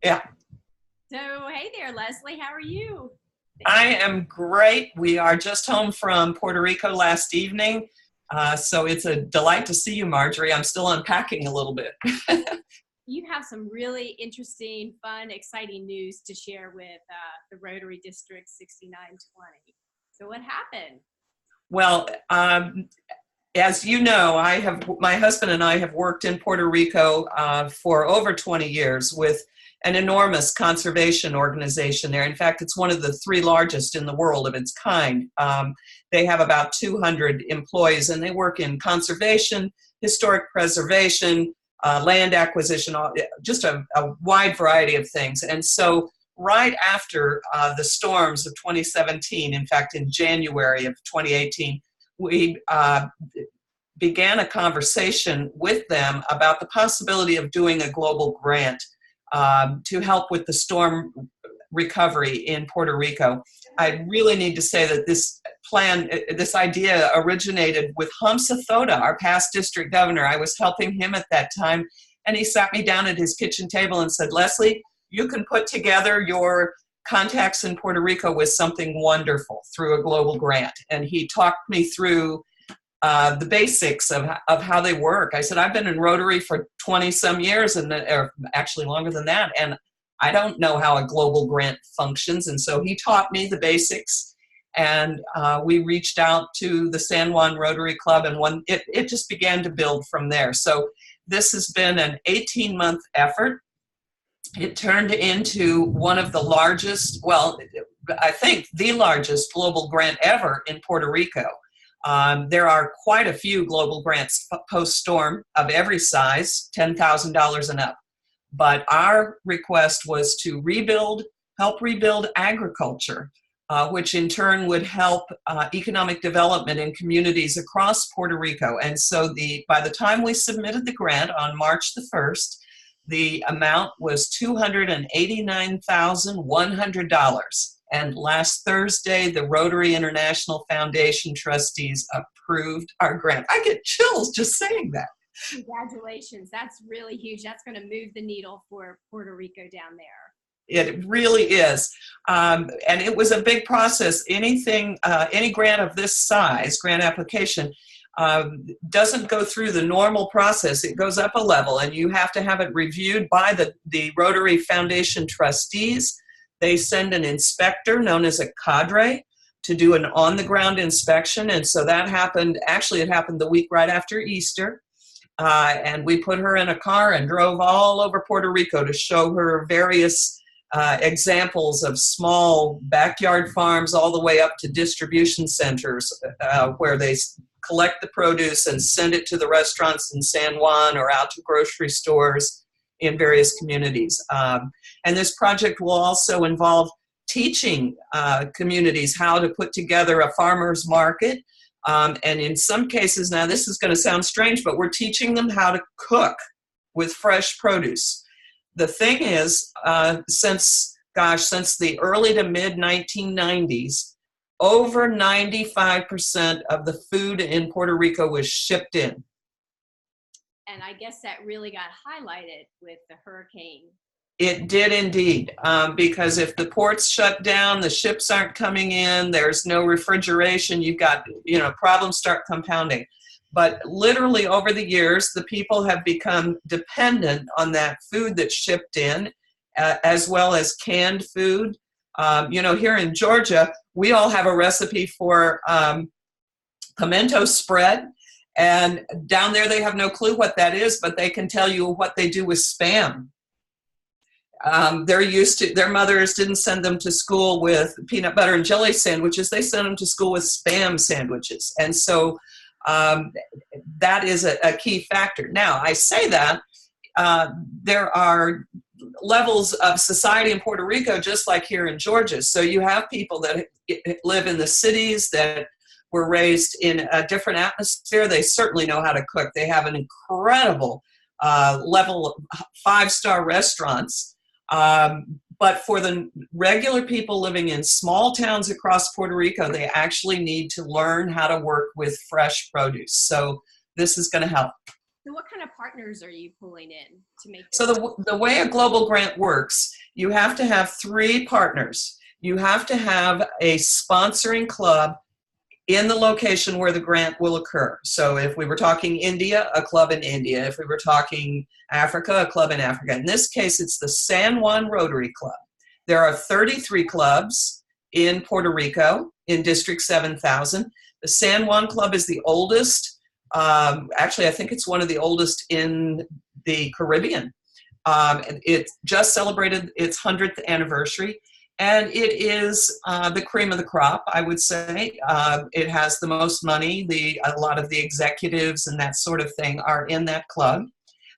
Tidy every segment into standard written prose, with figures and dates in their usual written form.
Yeah, So, hey there, Leslie. How are you? I am great. We are just home from Puerto Rico last evening. So it's a delight to see you, Marjorie. I'm still unpacking a little bit. You have some really interesting, fun, exciting news to share with the Rotary District 6920. So, what happened? Well, as you know, my husband and I have worked in Puerto Rico for over 20 years with an enormous conservation organization there. In fact, it's one of the three largest in the world of its kind. They have about 200 employees, and they work in conservation, historic preservation, land acquisition, just a wide variety of things. And so, right after the storms of 2017, in fact, in January of 2018, we began a conversation with them about the possibility of doing a global grant to help with the storm recovery in Puerto Rico. I really need to say that this idea originated with Hamza Thoda, our past district governor. I was helping him at that time, and he sat me down at his kitchen table and said, Leslie, you can put together your contacts in Puerto Rico with something wonderful through a global grant. And he talked me through the basics of how they work. I said, I've been in Rotary for 20 some years, or actually longer than that, and I don't know how a global grant functions. And so he taught me the basics, and we reached out to the San Juan Rotary Club, and it just began to build from there. So this has been an 18-month effort. It turned into one of the largest, well, I think the largest global grant ever in Puerto Rico. There are quite a few global grants post-storm of every size, $10,000 and up. But our request was to help rebuild agriculture, which in turn would help economic development in communities across Puerto Rico. And so by the time we submitted the grant on March the 1st, the amount was $289,100. And last Thursday, the Rotary International Foundation trustees approved our grant. I get chills just saying that. Congratulations. That's really huge. That's going to move the needle for Puerto Rico down there. It really is. And it was a big process. Any grant of this size, grant application, doesn't go through the normal process. It goes up a level, and you have to have it reviewed by the Rotary Foundation trustees. They send an inspector known as a cadre to do an on-the-ground inspection. And so that happened, actually it happened the week right after Easter. And we put her in a car and drove all over Puerto Rico to show her various examples of small backyard farms all the way up to distribution centers where they collect the produce and send it to the restaurants in San Juan or out to grocery stores in various communities. And this project will also involve teaching communities how to put together a farmer's market. And in some cases, now this is going to sound strange, but we're teaching them how to cook with fresh produce. The thing is, since the early to mid 1990s, over 95% of the food in Puerto Rico was shipped in. And I guess that really got highlighted with the hurricane. It did indeed, because if the ports shut down, the ships aren't coming in, there's no refrigeration, you've got, problems start compounding. But literally over the years, the people have become dependent on that food that's shipped in, as well as canned food. Here in Georgia, we all have a recipe for pimento spread. And down there, they have no clue what that is, but they can tell you what they do with Spam. Their mothers didn't send them to school with peanut butter and jelly sandwiches. They sent them to school with Spam sandwiches. And so that is a key factor. Now, I say that there are levels of society in Puerto Rico, just like here in Georgia. So you have people that live in the cities that were raised in a different atmosphere. They certainly know how to cook. They have an incredible level of 5-star restaurants. But for the regular people living in small towns across Puerto Rico, they actually need to learn how to work with fresh produce. So this is going to help. So what kind of partners are you pulling in to make this? So the way a global grant works, you have to have 3 partners. You have to have a sponsoring club in the location where the grant will occur. So if we were talking India, a club in India. If we were talking Africa, a club in Africa. In this case, it's the San Juan Rotary Club. There are 33 clubs in Puerto Rico in District 7000. The San Juan Club is the oldest. Actually, I think it's one of the oldest in the Caribbean. It just celebrated its 100th anniversary. And it is the cream of the crop, I would say. It has the most money. A lot of the executives and that sort of thing are in that club.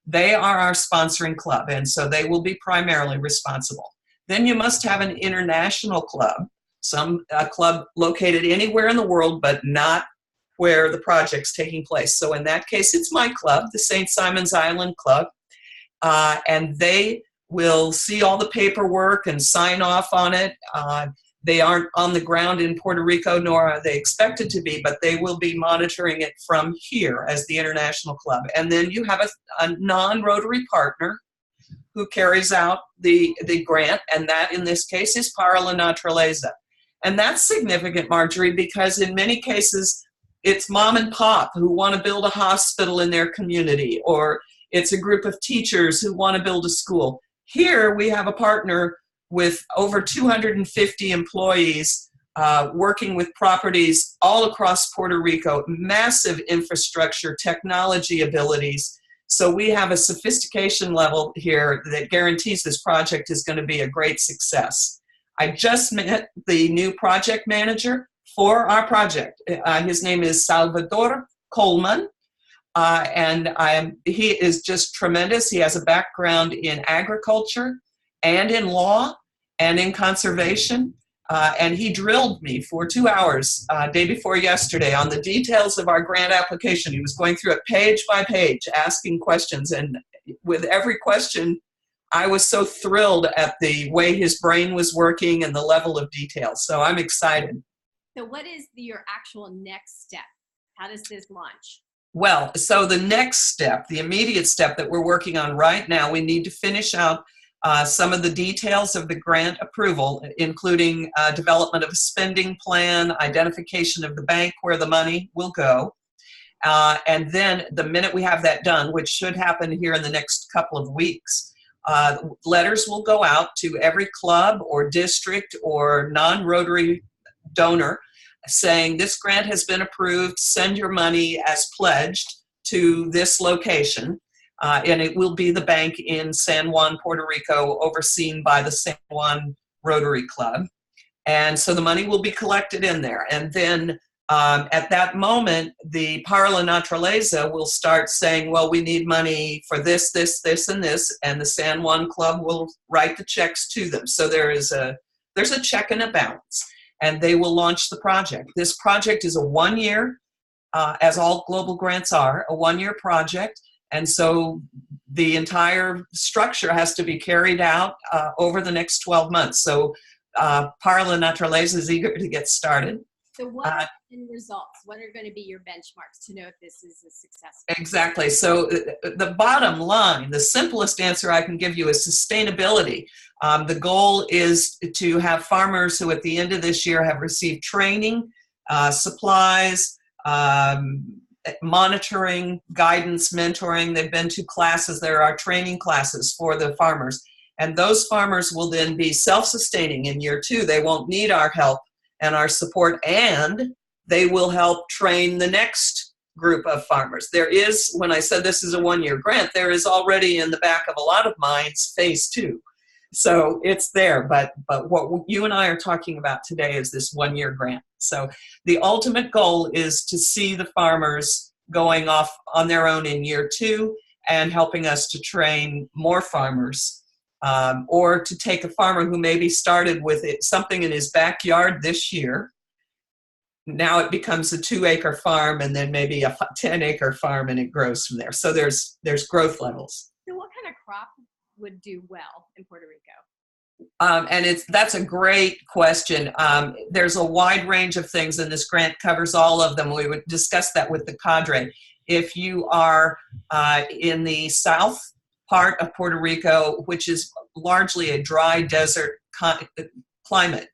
They are our sponsoring club, and so they will be primarily responsible. Then you must have an international club, a club located anywhere in the world, but not where the project's taking place. So in that case, it's my club, the St. Simon's Island Club, and they will see all the paperwork and sign off on it. They aren't on the ground in Puerto Rico, nor are they expected to be, but they will be monitoring it from here as the international club. And then you have a non-Rotary partner who carries out the grant, and that in this case is Para la Naturaleza. And that's significant, Marjorie, because in many cases it's mom and pop who want to build a hospital in their community, or it's a group of teachers who want to build a school. Here we have a partner with over 250 employees working with properties all across Puerto Rico, massive infrastructure, technology abilities. So we have a sophistication level here that guarantees this project is going to be a great success. I just met the new project manager for our project. His name is Salvador Coleman. He is just tremendous. He has a background in agriculture and in law and in conservation. And he drilled me for 2 hours day before yesterday on the details of our grant application. He was going through it page by page, asking questions. And with every question, I was so thrilled at the way his brain was working and the level of detail. So I'm excited. So what is your actual next step? How does this launch? Well, so the next step, the immediate step that we're working on right now, we need to finish out some of the details of the grant approval, including development of a spending plan, identification of the bank where the money will go. And then the minute we have that done, which should happen here in the next couple of weeks, letters will go out to every club or district or non-Rotary donor saying this grant has been approved, send your money as pledged to this location. And it will be the bank in San Juan, Puerto Rico, overseen by the San Juan Rotary Club. And so the money will be collected in there. And then at that moment, the Para la Naturaleza will start saying, well, we need money for this, this, this, and this. And the San Juan Club will write the checks to them. So there's a check and a balance. And they will launch the project. This project is a 1 year, as all global grants are, a 1 year project. And so the entire structure has to be carried out over the next 12 months. So Para la Naturaleza is eager to get started. So what are the results? What are going to be your benchmarks to know if this is a success? Exactly. So the bottom line, the simplest answer I can give you is sustainability. The goal is to have farmers who at the end of this year have received training, supplies, monitoring, guidance, mentoring. They've been to classes. There are training classes for the farmers. And those farmers will then be self-sustaining in year 2. They won't need our help and our support, and they will help train the next group of farmers. There is, when I said this is a 1 year grant, there is already in the back of a lot of minds phase 2. So it's there, but what you and I are talking about today is this 1 year grant. So the ultimate goal is to see the farmers going off on their own in year 2 and helping us to train more farmers. Or to take a farmer who maybe started with something in his backyard this year. Now it becomes a 2-acre farm and then maybe a 10-acre farm, and it grows from there. So there's growth levels. So what kind of crop would do well in Puerto Rico? And that's a great question. There's a wide range of things, and this grant covers all of them. We would discuss that with the cadre. If you are in the south part of Puerto Rico, which is largely a dry desert climate,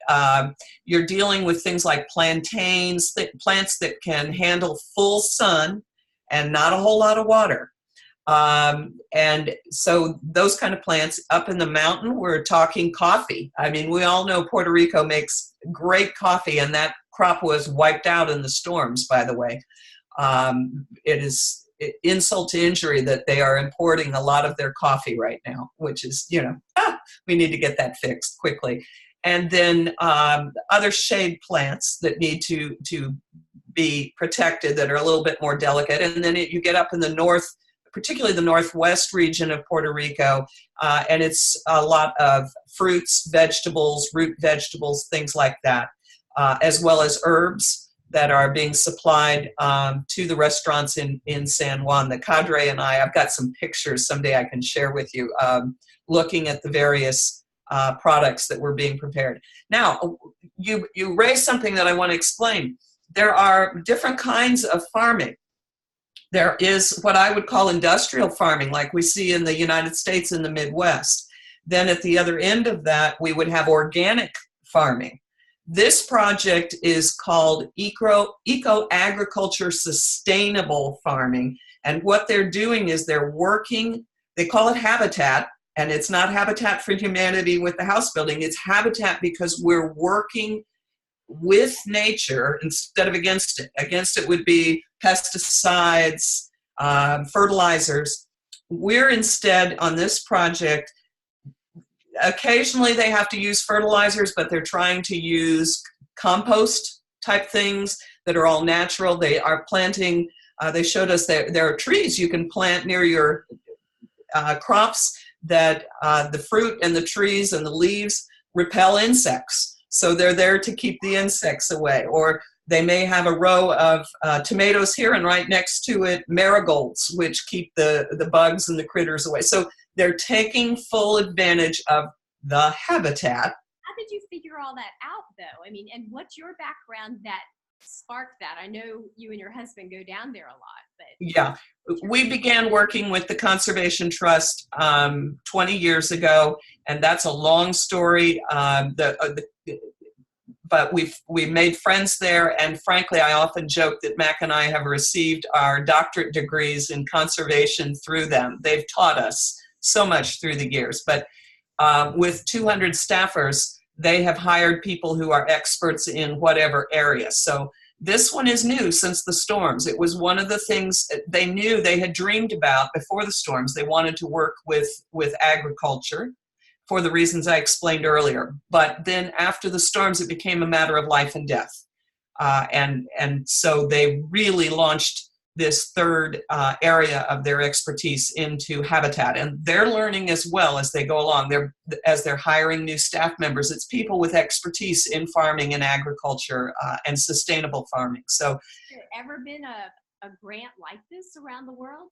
you're dealing with things like plantains, plants that can handle full sun and not a whole lot of water. And so those kind of plants. Up in the mountain, we're talking coffee. I mean, we all know Puerto Rico makes great coffee, and that crop was wiped out in the storms, by the way. It is insult to injury that they are importing a lot of their coffee right now, which is, we need to get that fixed quickly. And then other shade plants that need to be protected that are a little bit more delicate. And then you get up in the north, particularly the northwest region of Puerto Rico, and it's a lot of fruits, vegetables, root vegetables, things like that, as well as herbs that are being supplied to the restaurants in San Juan. The cadre and I've got some pictures someday I can share with you, looking at the various products that were being prepared. Now, you raised something that I want to explain. There are different kinds of farming. There is what I would call industrial farming, like we see in the United States in the Midwest. Then at the other end of that, we would have organic farming. This project is called Eco-Agriculture Sustainable Farming. And what they're doing is they're working, they call it habitat, and it's not Habitat for Humanity with the house building, it's habitat because we're working with nature instead of against it. Against it would be pesticides, fertilizers. We're instead on this project, occasionally they have to use fertilizers, but they're trying to use compost type things that are all natural. They are planting, they showed us that there are trees you can plant near your crops that the fruit and the trees and the leaves repel insects. So they're there to keep the insects away. Or they may have a row of tomatoes here and right next to it, marigolds, which keep the bugs and the critters away. So they're taking full advantage of the habitat. How did you figure all that out, though? I mean, and what's your background that sparked that? I know you and your husband go down there a lot, but yeah, we began working with the Conservation Trust 20 years ago, and that's a long story. But we made friends there, and frankly, I often joke that Mac and I have received our doctorate degrees in conservation through them. They've taught us so much through the years. But with 200 staffers, they have hired people who are experts in whatever area. So this one is new since the storms. It was one of the things they knew they had dreamed about before the storms. They wanted to work with agriculture for the reasons I explained earlier. But then after the storms, it became a matter of life and death. And so they really launched this third area of their expertise into habitat. And they're learning as well as they go along. As they're hiring new staff members, it's people with expertise in farming and agriculture and sustainable farming. So, has there ever been a grant like this around the world?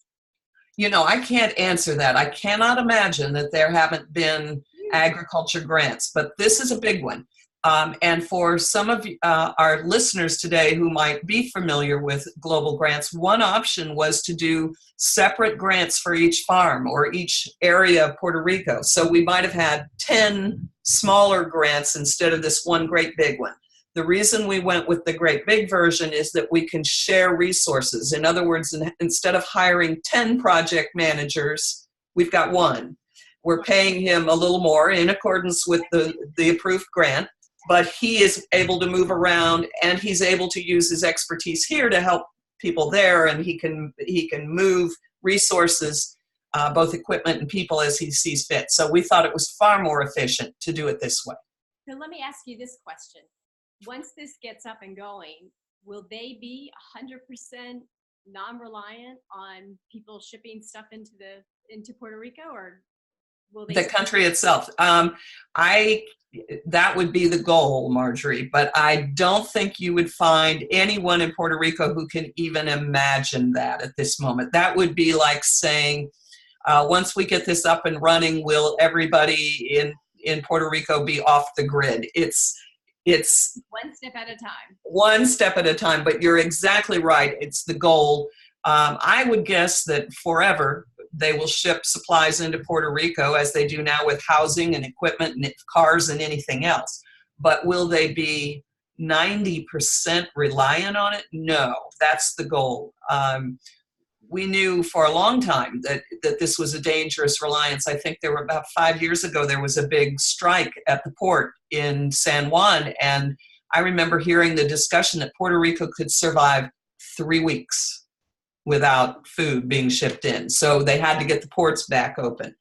I can't answer that. I cannot imagine that there haven't been agriculture grants, but this is a big one. And for some of our listeners today who might be familiar with global grants, one option was to do separate grants for each farm or each area of Puerto Rico. So we might have had 10 smaller grants instead of this one great big one. The reason we went with the great big version is that we can share resources. In other words, instead of hiring 10 project managers, we've got one. We're paying him a little more in accordance with the approved grant, but he is able to move around and he's able to use his expertise here to help people there, and he can move resources, both equipment and people, as he sees fit. So we thought it was far more efficient to do it this way. So let me ask you this question. Once this gets up and going, will they be 100% non-reliant on people shipping stuff into Puerto Rico, or will they? The country itself. That would be the goal, Marjorie, but I don't think you would find anyone in Puerto Rico who can even imagine that at this moment. That would be like saying, once we get this up and running, will everybody in Puerto Rico be off the grid? It's one step at a time. One step at a time, but you're exactly right. It's the goal. I would guess that forever they will ship supplies into Puerto Rico as they do now with housing and equipment and cars and anything else. But will they be 90% reliant on it? No, that's the goal. We knew for a long time that this was a dangerous reliance. I think there were about 5 years ago, there was a big strike at the port in San Juan. And I remember hearing the discussion that Puerto Rico could survive 3 weeks without food being shipped in. So they had to get the ports back open.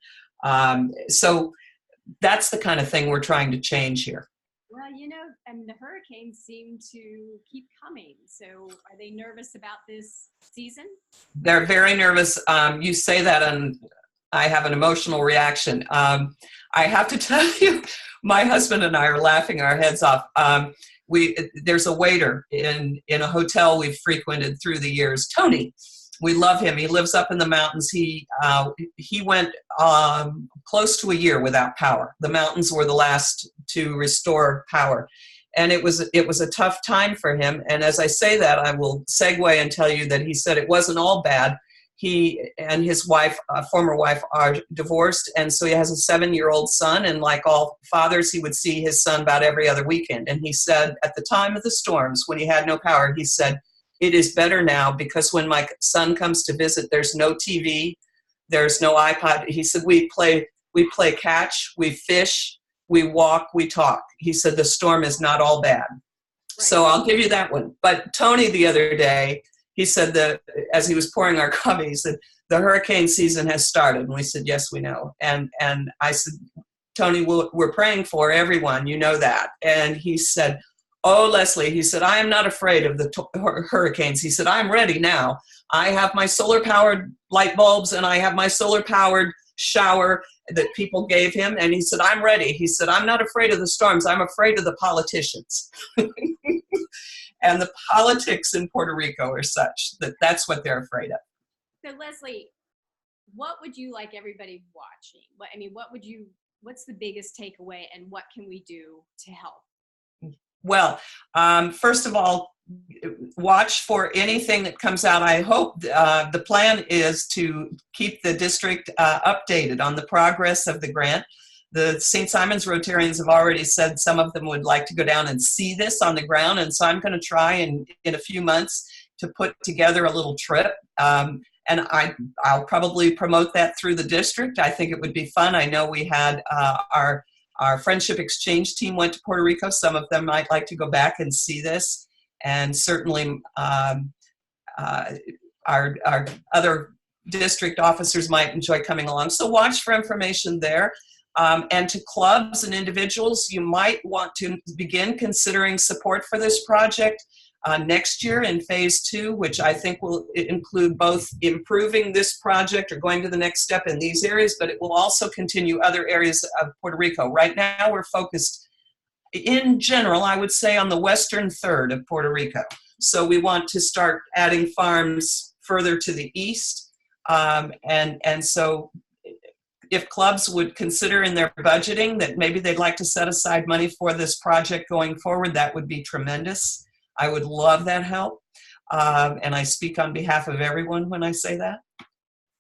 So that's the kind of thing we're trying to change here. Well, you know, and the hurricanes seem to keep coming. So are they nervous about this season? They're very nervous. You say that and I have an emotional reaction. I have to tell you, my husband and I are laughing our heads off. There's a waiter in a hotel we've frequented through the years, Tony. We love him. He lives up in the mountains. He went close to a year without power. The mountains were the last to restore power, and it was a tough time for him. And as I say that, I will segue and tell you that he said it wasn't all bad. He and his wife, former wife, are divorced, and so he has a 7-year-old son. And like all fathers, he would see his son about every other weekend. And he said, at the time of the storms, when he had no power, he said, "It is better now because when my son comes to visit, there's no TV, there's no iPod." He said, we play catch, we fish, we walk, we talk." He said, "The storm is not all bad." Right. So I'll give you that one. But Tony the other day, he said that as he was pouring our coffee, he said, "The hurricane season has started." And we said, "Yes, we know." And I said, "Tony, we're praying for everyone, you know that." And he said, "Oh, Leslie," he said, "I am not afraid of the hurricanes." He said, "I'm ready now. I have my solar-powered light bulbs and I have my solar-powered shower that people gave him." And he said, "I'm ready." He said, "I'm not afraid of the storms. I'm afraid of the politicians." And the politics in Puerto Rico are such that that's what they're afraid of. So Leslie, what would you like everybody watching? What's the biggest takeaway and what can we do to help? Well, first of all, watch for anything that comes out. I hope the plan is to keep the district updated on the progress of the grant. The St. Simon's Rotarians have already said some of them would like to go down and see this on the ground, and so I'm going to try in a few months to put together a little trip. And I'll probably promote that through the district. I think it would be fun. I know we had our friendship exchange team went to Puerto Rico. Some of them might like to go back and see this. And certainly our other district officers might enjoy coming along. So watch for information there. And to clubs and individuals, you might want to begin considering support for this project next year in phase 2, which I think will include both improving this project or going to the next step in these areas, but it will also continue other areas of Puerto Rico. Right now, we're focused in general, I would say, on the western third of Puerto Rico. So we want to start adding farms further to the east. And so if clubs would consider in their budgeting that maybe they'd like to set aside money for this project going forward, that would be tremendous. I would love that help. And I speak on behalf of everyone when I say that.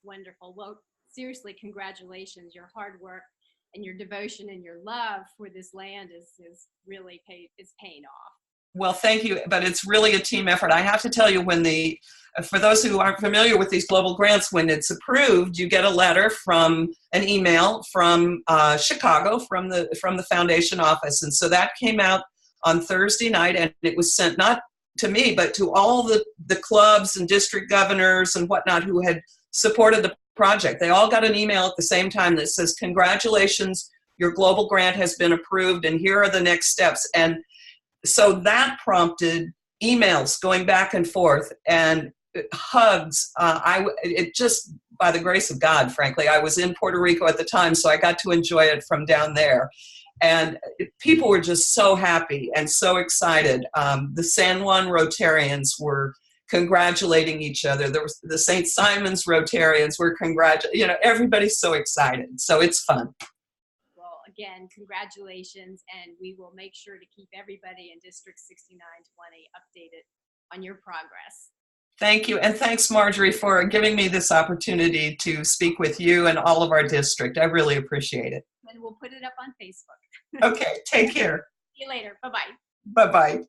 Wonderful. Well, seriously, congratulations. Your hard work and your devotion and your love for this land is really paying off. Well, thank you. But it's really a team effort. I have to tell you, for those who aren't familiar with these global grants, when it's approved, you get a letter an email from Chicago, from the foundation office. And so that came out on Thursday night, and it was sent not to me, but to all the clubs and district governors and whatnot who had supported the project. They all got an email at the same time that says, "Congratulations, your global grant has been approved, and here are the next steps." And so that prompted emails going back and forth and hugs. It just, by the grace of God, frankly, I was in Puerto Rico at the time, so I got to enjoy it from down there. And people were just so happy and so excited. The San Juan Rotarians were congratulating each other. There was the St. Simon's Rotarians were everybody's so excited. So it's fun. Well, again, congratulations, and we will make sure to keep everybody in District 6920 updated on your progress. Thank you. And thanks, Marjorie, for giving me this opportunity to speak with you and all of our district. I really appreciate it. And we'll put it up on Facebook. Okay, take care. See you later. Bye-bye. Bye-bye.